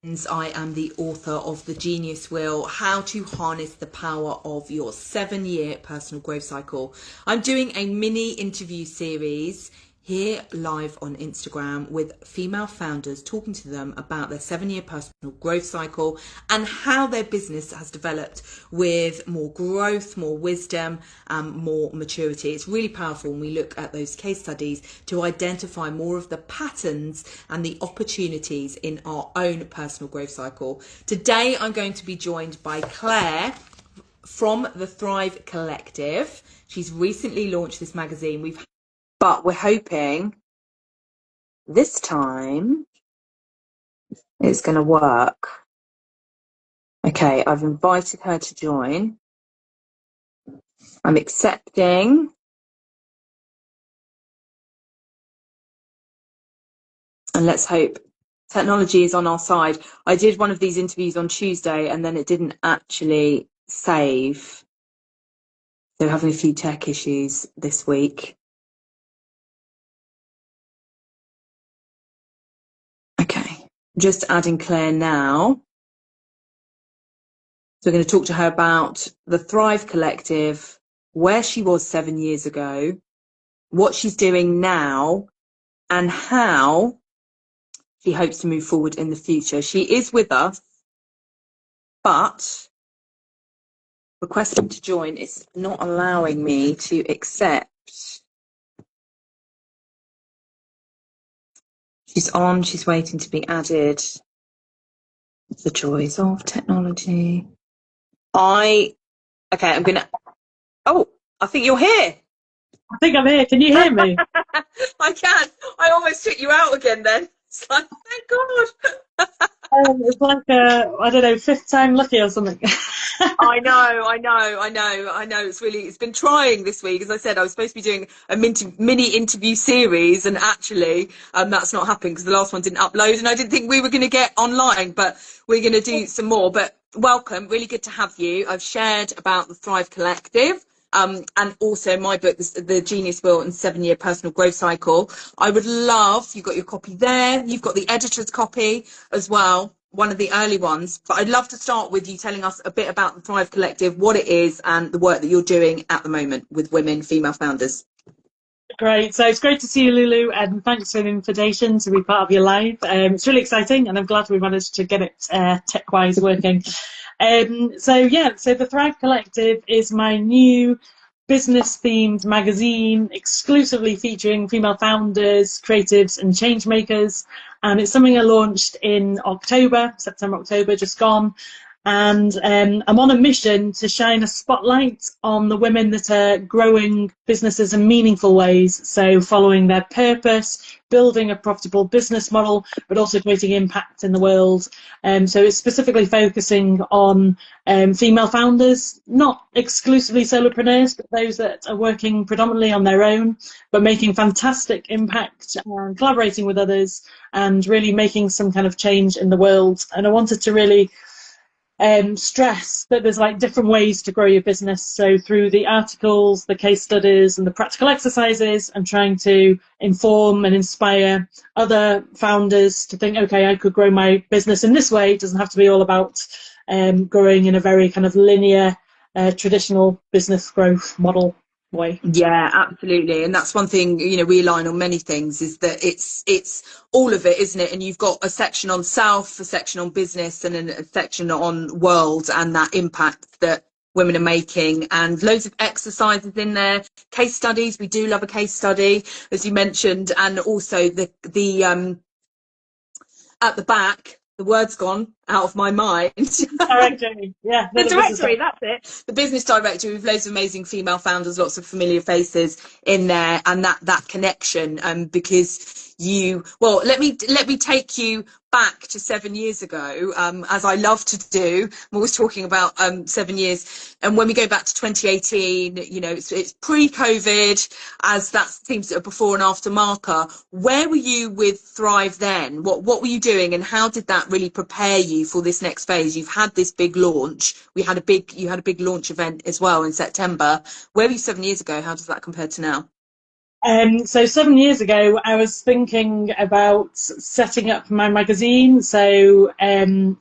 I am the author of The Genius Wheel, How to Harness the Power of Your 7-Year Personal Growth Cycle. I'm doing a mini interview series here live on Instagram with female founders, talking to them about their 7-year personal growth cycle and how their business has developed with more growth, more wisdom, more maturity. It's really powerful when we look at those case studies to identify more of the patterns and the opportunities in our own personal growth cycle. Today, I'm going to be joined by Clare from the Thrive Collective. She's recently launched this magazine. But we're hoping this time it's going to work. Okay, I've invited her to join. I'm accepting. And let's hope technology is on our side. I did one of these interviews on Tuesday and then it didn't actually save. They're having a few tech issues this week. Okay, just adding Claire now. So we're going to talk to her about the Thrive Collective, where she was 7 years ago, what she's doing now, and how she hopes to move forward in the future. She is with us, but requesting to join is not allowing me to accept. She's on, she's waiting to be added. The joys of technology. Okay, I'm going to... Oh, I think you're here. I think I'm here. Can you hear me? I can. I almost took you out again then. It's like, thank God. It's like I don't know, 5th time lucky or something. I know. It's been trying this week. As I said, I was supposed to be doing a mini interview series, and actually that's not happened because the last one didn't upload, and I didn't think we were going to get online, but we're going to do some more. But welcome, really good to have you. I've shared about the Thrive Collective. And also my book, The Genius Wheel and 7-Year Personal Growth Cycle. I would love, you've got your copy there, you've got the editor's copy as well, one of the early ones. But I'd love to start with you telling us a bit about the Thrive Collective, what it is, and the work that you're doing at the moment with women, female founders. Great. So it's great to see you, Lulu, and thanks for the invitation to be part of your live. It's really exciting, and I'm glad we managed to get it tech-wise working. So the Thrive Collective is my new business-themed magazine, exclusively featuring female founders, creatives, and change makers. And it's something I launched in September, October, just gone. And I'm on a mission to shine a spotlight on the women that are growing businesses in meaningful ways. So following their purpose, building a profitable business model, but also creating impact in the world. So it's specifically focusing on female founders, not exclusively solopreneurs, but those that are working predominantly on their own, but making fantastic impact and collaborating with others and really making some kind of change in the world. And I wanted to really stress that there's like different ways to grow your business. So through the articles, the case studies, and the practical exercises, I'm trying to inform and inspire other founders to think, okay, I could grow my business in this way. It doesn't have to be all about growing in a very kind of linear, traditional business growth model way. Yeah, absolutely. And that's one thing, we align on many things, is that it's all of it, isn't it? And you've got a section on self, a section on business, and then a section on world and that impact that women are making, and loads of exercises in there, case studies. We do love a case study, as you mentioned, and also the at the back, the word's gone out of my mind. Directory, yeah. The directory, that's it. The business directory with loads of amazing female founders, lots of familiar faces in there, and that connection. Because let me take you back to 7 years ago, as I love to do. I'm always talking about 7 years, and when we go back to 2018, it's pre-COVID, as that seems a before and after marker. Where were you with Thrive then? What were you doing, and how did that really prepare you for this next phase? You've had this big launch. You had a big launch event as well in September. Where were you 7 years ago? How does that compare to now? So 7 years ago, I was thinking about setting up my magazine. And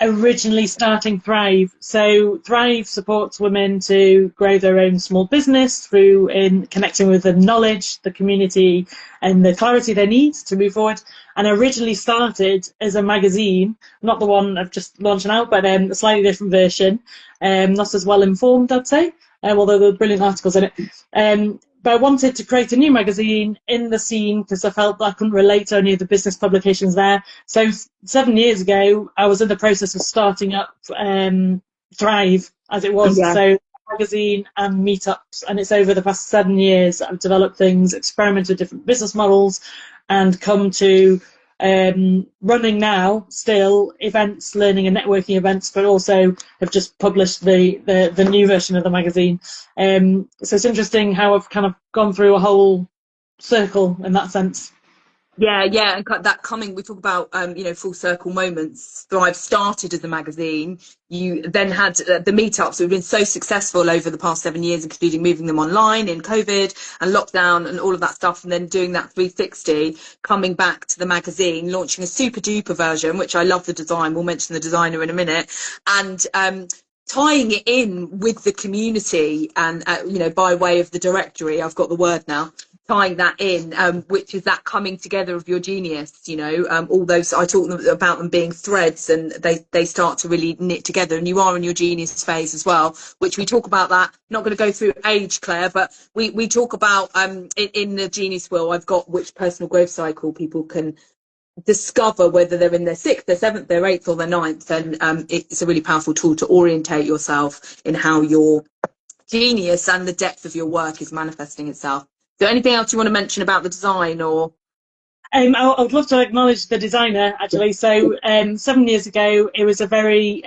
originally starting Thrive. So Thrive supports women to grow their own small business through in connecting with the knowledge, the community, and the clarity they need to move forward. And I originally started as a magazine, not the one I've just launched now, but a slightly different version, not as well informed, I'd say, although there were brilliant articles in it. But I wanted to create a new magazine in the scene because I felt that I couldn't relate to any of the business publications there. So 7 years ago, I was in the process of starting up Thrive, as it was. Yeah. So magazine and meetups, and it's over the past 7 years that I've developed things, experimented with different business models, and come to running now still events, learning and networking events, but also have just published the new version of the magazine. So it's interesting how I've kind of gone through a whole circle in that sense. Yeah, yeah, and that coming, we talk about, full circle moments. Thrive started as a magazine. You then had the meetups that have been so successful over the past 7 years, including moving them online in COVID and lockdown and all of that stuff, and then doing that 360, coming back to the magazine, launching a super duper version, which I love the design. We'll mention the designer in a minute, and tying it in with the community and, by way of the directory, I've got the word now, tying that in, which is that coming together of your genius, all those, I talk about them being threads, and they start to really knit together, and you are in your genius phase as well, which we talk about that. Not going to go through age, Claire, but we talk about in the genius wheel, I've got which personal growth cycle people can discover whether they're in their 6th, their 7th, their 8th or their 9th, and it's a really powerful tool to orientate yourself in how your genius and the depth of your work is manifesting itself. Is there anything else you want to mention about the design, or? I would love to acknowledge the designer, actually. So 7 years ago, it was a very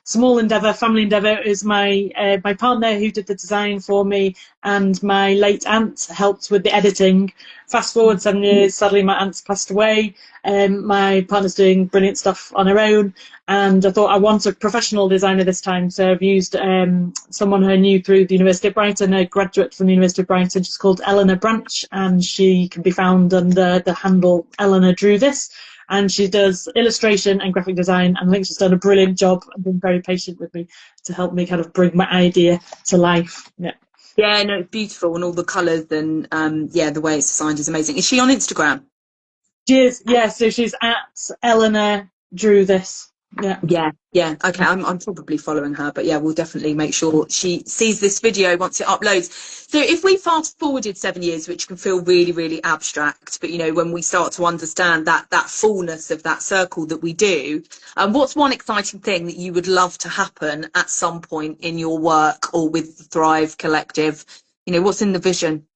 small endeavour, family endeavour. It was my partner who did the design for me, and my late aunt helped with the editing. Fast forward 7 years, sadly my aunt's passed away. My partner's doing brilliant stuff on her own, and I thought I want a professional designer this time. So I've used someone I knew through the University of Brighton, a graduate from the University of Brighton. She's called Eleanor Branch, and she can be found under the handle Eleanor Drew This. And she does illustration and graphic design, and I think she's done a brilliant job and been very patient with me to help me kind of bring my idea to life. Yeah. Yeah, no, it's beautiful, and all the colours and the way it's designed is amazing. Is she on Instagram? She is, yeah. So she's at Eleanor Drew This. Yeah. Okay, I'm probably following her, but yeah, we'll definitely make sure she sees this video once it uploads. So if we fast forwarded 7 years, which can feel really, really abstract, but when we start to understand that fullness of that circle that we do, what's one exciting thing that you would love to happen at some point in your work or with the Thrive Collective? What's in the vision?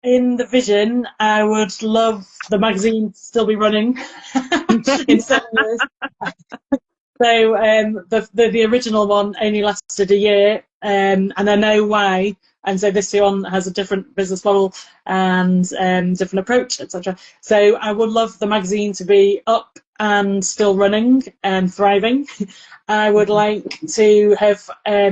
In the vision, I would love the magazine to still be running in 7 years. So the original one only lasted a year, and I know why. And so this one has a different business model and different approach, etc. So I would love the magazine to be up and still running and thriving. I would like to have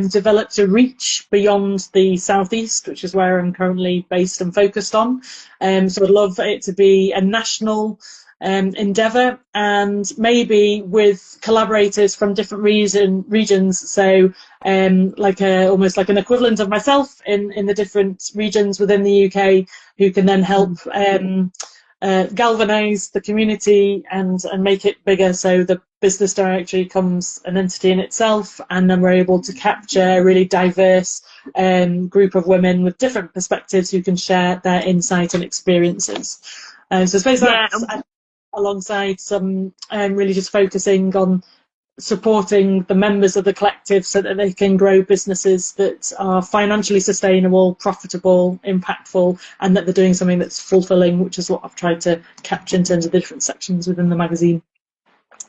developed a reach beyond the southeast, which is where I'm currently based and focused on. So I'd love it to be a national endeavour, and maybe with collaborators from different regions. So almost like an equivalent of myself in the different regions within the UK, who can then help galvanise the community and make it bigger. So the business directory becomes an entity in itself, and then we're able to capture a really diverse group of women with different perspectives who can share their insight and experiences. So I suppose that's alongside some really just focusing on supporting the members of the collective so that they can grow businesses that are financially sustainable, profitable, impactful, and that they're doing something that's fulfilling, which is what I've tried to capture in terms of the different sections within the magazine.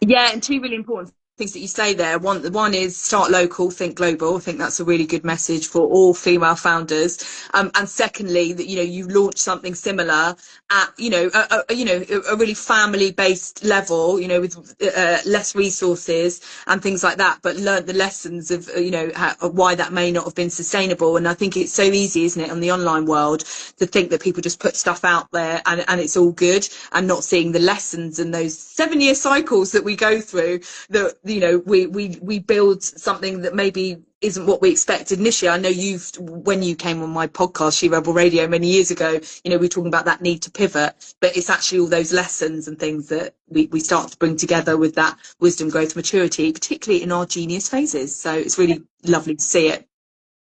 Yeah, and two really important things that you say there. One is start local, think global. I think that's a really good message for all female founders. And secondly, that you launch something similar at a really family based level, with less resources and things like that, but learn the lessons of why that may not have been sustainable. And I think it's so easy, isn't it, on the online world, to think that people just put stuff out there and it's all good, and not seeing the lessons and those 7-year cycles that we go through, that we build something that maybe isn't what we expected initially. I know when you came on my podcast, She Rebel Radio, many years ago, we were talking about that need to pivot, but it's actually all those lessons and things that we start to bring together with that wisdom, growth, maturity, particularly in our genius phases. So it's really lovely to see it.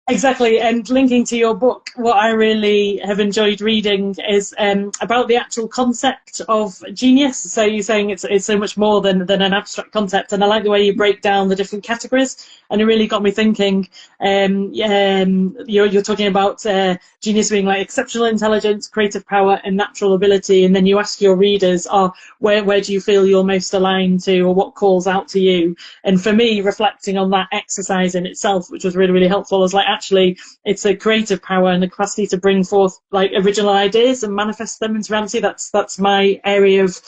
Exactly, and linking to your book, what I really have enjoyed reading is about the actual concept of genius. So you're saying it's so much more than an abstract concept, and I like the way you break down the different categories, and it really got me thinking. You're talking about genius being like exceptional intelligence, creative power, and natural ability, and then you ask your readers, where do you feel you're most aligned to, or what calls out to you? And for me, reflecting on that exercise in itself, which was really, really helpful, was like, actually, it's a creative power and the capacity to bring forth like original ideas and manifest them into reality. That's my area of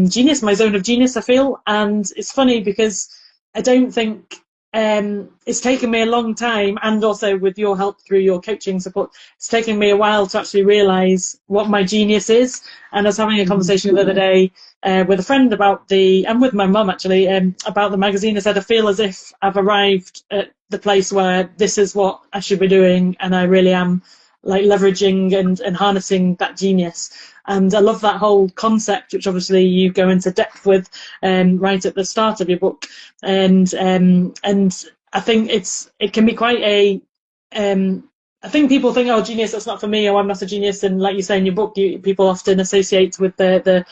genius, my zone of genius, I feel. And it's funny because I don't think it's taken me a long time, and also with your help through your coaching support, it's taken me a while to actually realise what my genius is. And I was having a conversation the other day with a friend and with my mum actually, about the magazine. I said, I feel as if I've arrived at the place where this is what I should be doing, and I really am like leveraging and harnessing that genius. And I love that whole concept, which obviously you go into depth with right at the start of your book. And I think it can be quite a I think people think, oh, genius, that's not for me, or I'm not a genius. And like you say in your book, people often associate with the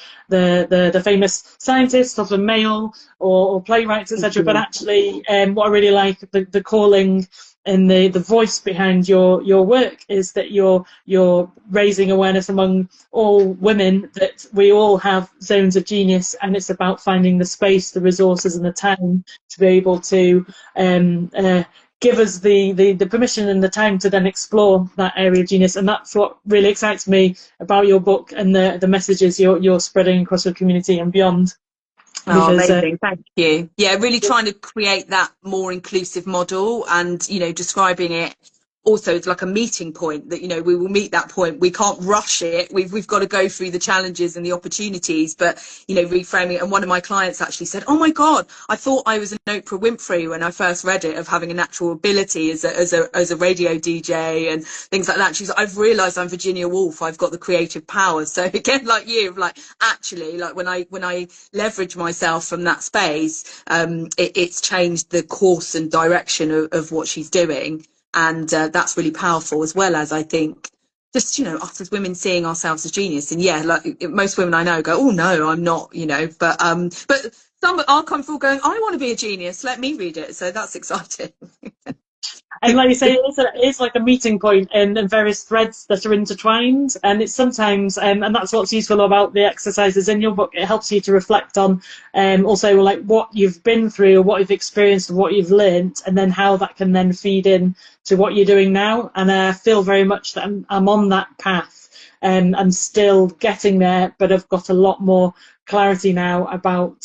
famous scientists, often male, or playwrights, etc. But actually, what I really like, the calling and the voice behind your work, is that you're raising awareness among all women that we all have zones of genius, and it's about finding the space, the resources, and the time to be able to give us the permission and the time to then explore that area of genius. And that's what really excites me about your book and the messages you're spreading across the community and beyond. Oh, amazing. Thank you. Yeah, really trying to create that more inclusive model, and, describing it also it's like a meeting point, that we will meet that point. We can't rush it. We've got to go through the challenges and the opportunities, but reframing it. And one of my clients actually said, oh my god, I thought I was an Oprah Winfrey when I first read it, of having a natural ability as a radio DJ and things like that. She's like, I've realized I'm Virginia Woolf, I've got the creative power. So again, like you, like actually, like when I leverage myself from that space, it's changed the course and direction of what she's doing. And that's really powerful, as well as, I think, just, us as women seeing ourselves as genius. And yeah, like most women I know go, oh no, I'm not, but some are comfortable going, I want to be a genius, let me read it. So that's exciting. And like you say, it's like a meeting point and various threads that are intertwined. And it's sometimes, and that's what's useful about the exercises in your book. It helps you to reflect on also like what you've been through, or what you've experienced, or what you've learned, and then how that can then feed in to what you're doing now. And I feel very much that I'm on that path. I'm still getting there, but I've got a lot more clarity now about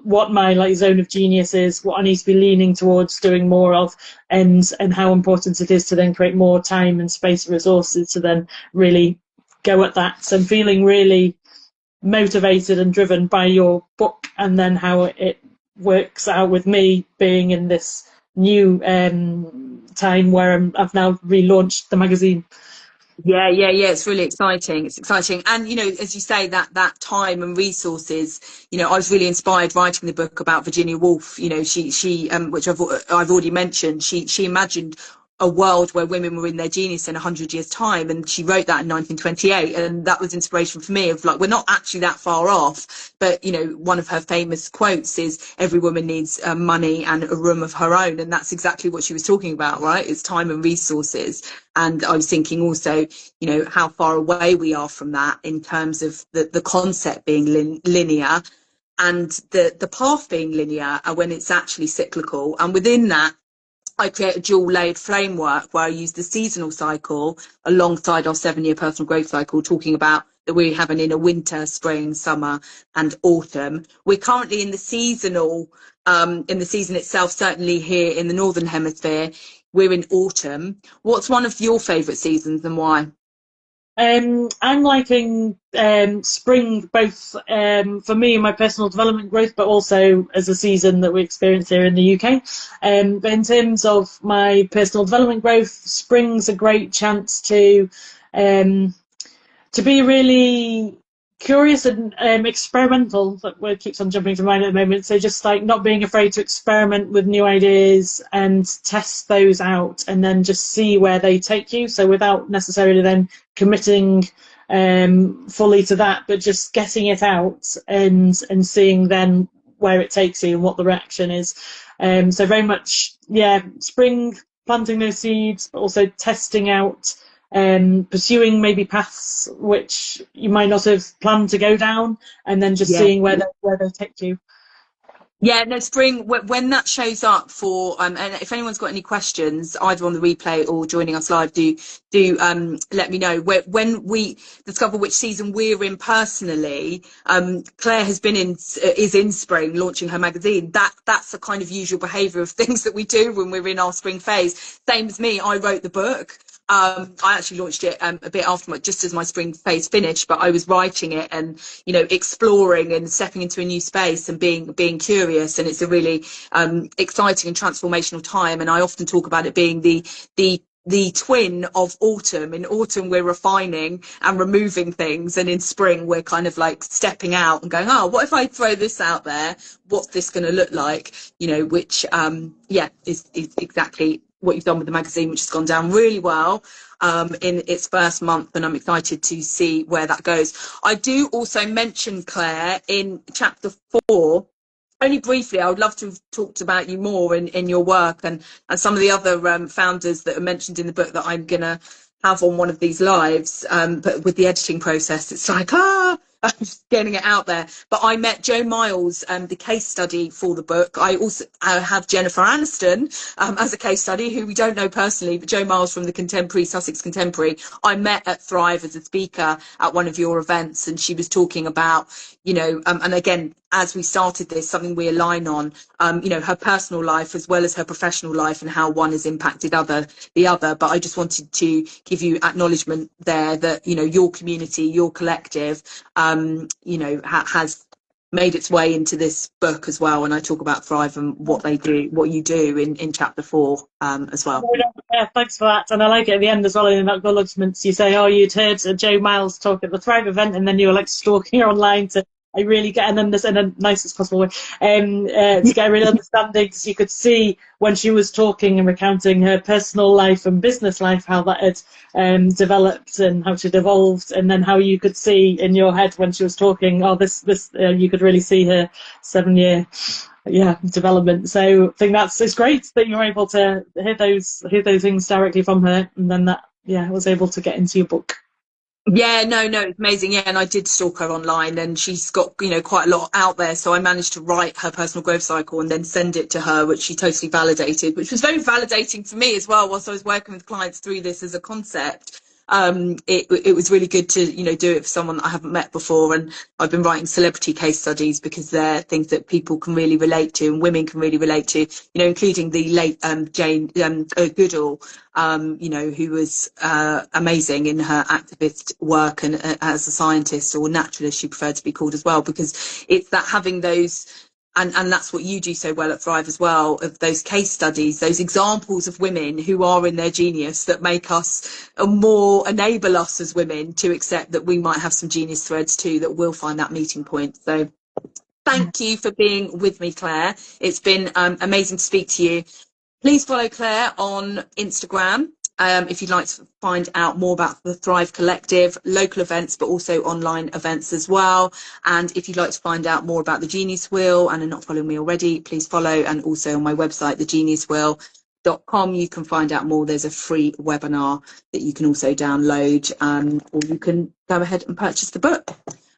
what my zone of genius is, what I need to be leaning towards doing more of, and how important it is to then create more time and space and resources to then really go at that. So I'm feeling really motivated and driven by your book, and then how it works out with me being in this new time where I've now relaunched the magazine. Yeah. It's really exciting. It's exciting. And, as you say, that time and resources, I was really inspired writing the book about Virginia Woolf. She which I've already mentioned, she imagined a world where women were in their genius in 100 years' time, and she wrote that in 1928, and that was inspiration for me, of like, we're not actually that far off. But one of her famous quotes is, every woman needs money and a room of her own, and that's exactly what she was talking about, right? It's time and resources. And I was thinking also, how far away we are from that in terms of the concept being linear. and the path being linear, and when it's actually cyclical. And within that, I create a dual layered framework where I use the seasonal cycle alongside our 7-year personal growth cycle, talking about that we have an inner winter, spring, summer, and autumn. We're currently in the seasonal, in the season itself, certainly here in the Northern Hemisphere, we're in autumn. What's one of your favourite seasons and why? I'm liking spring, both for me and my personal development growth, but also as a season that we experience here in the UK. But in terms of my personal development growth, spring's a great chance um, to be really curious and experimental. That word keeps on jumping to mind at the moment. So just like not being afraid to experiment with new ideas and test those out, and then just see where they take you. So without necessarily then committing fully to that, but just getting it out and seeing then where it takes you and what the reaction is. So very much, yeah, spring, planting those seeds, but also testing out, pursuing maybe paths which you might not have planned to go down, and then just seeing where they take you. Yeah, no, spring, when that shows up for, and if anyone's got any questions, either on the replay or joining us live, do let me know. When we discover which season we're in personally, Claire is in spring, launching her magazine. That's the kind of usual behaviour of things that we do when we're in our spring phase. Same as me, I wrote the book. I actually launched it a bit after just as my spring phase finished, but I was writing it and, exploring and stepping into a new space and being curious. And it's a really exciting and transformational time. And I often talk about it being the twin of autumn. In autumn, we're refining and removing things. And in spring, we're kind of like stepping out and going, oh, what if I throw this out there? What's this going to look like? Which, is exactly what you've done with the magazine, which has gone down really well in its first month, and I'm excited to see where that goes. I do also mention, Claire, in chapter 4, only briefly, I would love to have talked about you more in your work and some of the other founders that are mentioned in the book that I'm going to have on one of these lives. But with the editing process, it's like, I'm just getting it out there. But I met Joe Miles, the case study for the book. I also have Jennifer Aniston as a case study, who we don't know personally, but Joe Miles from the Contemporary, Sussex Contemporary, I met at Thrive as a speaker at one of your events, and she was talking about, and again, as we started this, something we align on, her personal life as well as her professional life and how one has impacted the other. But I just wanted to give you acknowledgement there that, your community, your collective, has made its way into this book as well. And I talk about Thrive and what you do in chapter 4 as well. Yeah, thanks for that. And I like it at the end as well, in acknowledgements. You say, oh, you'd heard Joe Miles talk at the Thrive event, and then you were like stalking her online to really get, and then this in the nicest possible way, to get a real understanding, because you could see when she was talking and recounting her personal life and business life, how that had developed and how she'd evolved, and then how you could see in your head when she was talking, oh, this you could really see her 7-year development. So I think it's great that you were able to hear those things directly from her, and then that was able to get into your book. Yeah, no, it's amazing. Yeah, and I did stalk her online, and she's got, quite a lot out there. So I managed to write her personal growth cycle and then send it to her, which she totally validated, which was very validating for me as well, whilst I was working with clients through this as a concept. It was really good to, do it for someone that I haven't met before. And I've been writing celebrity case studies because they're things that people can really relate to and women can really relate to, including the late Jane Goodall, who was amazing in her activist work and as a scientist, or naturalist she preferred to be called as well, because it's that having those. And that's what you do so well at Thrive as well, of those case studies, those examples of women who are in their genius that make us enable us as women to accept that we might have some genius threads too, that will find that meeting point. So thank you for being with me, Claire. It's been amazing to speak to you. Please follow Claire on Instagram. If you'd like to find out more about the Thrive Collective, local events, but also online events as well. And if you'd like to find out more about the Genius Wheel and are not following me already, please follow. And also on my website, thegeniuswheel.com, you can find out more. There's a free webinar that you can also download, or you can go ahead and purchase the book.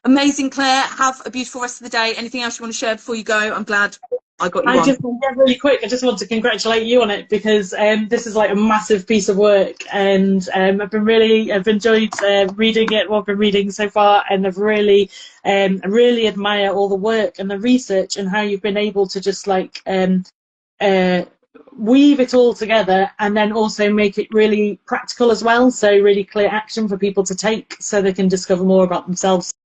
Amazing, Claire. Have a beautiful rest of the day. Anything else you want to share before you go? I'm glad I got you I on. just really quick. I just want to congratulate you on it, because this is like a massive piece of work, and I've enjoyed reading it. What I've been reading so far, and I really admire all the work and the research and how you've been able to just like weave it all together, and then also make it really practical as well. So really clear action for people to take, so they can discover more about themselves.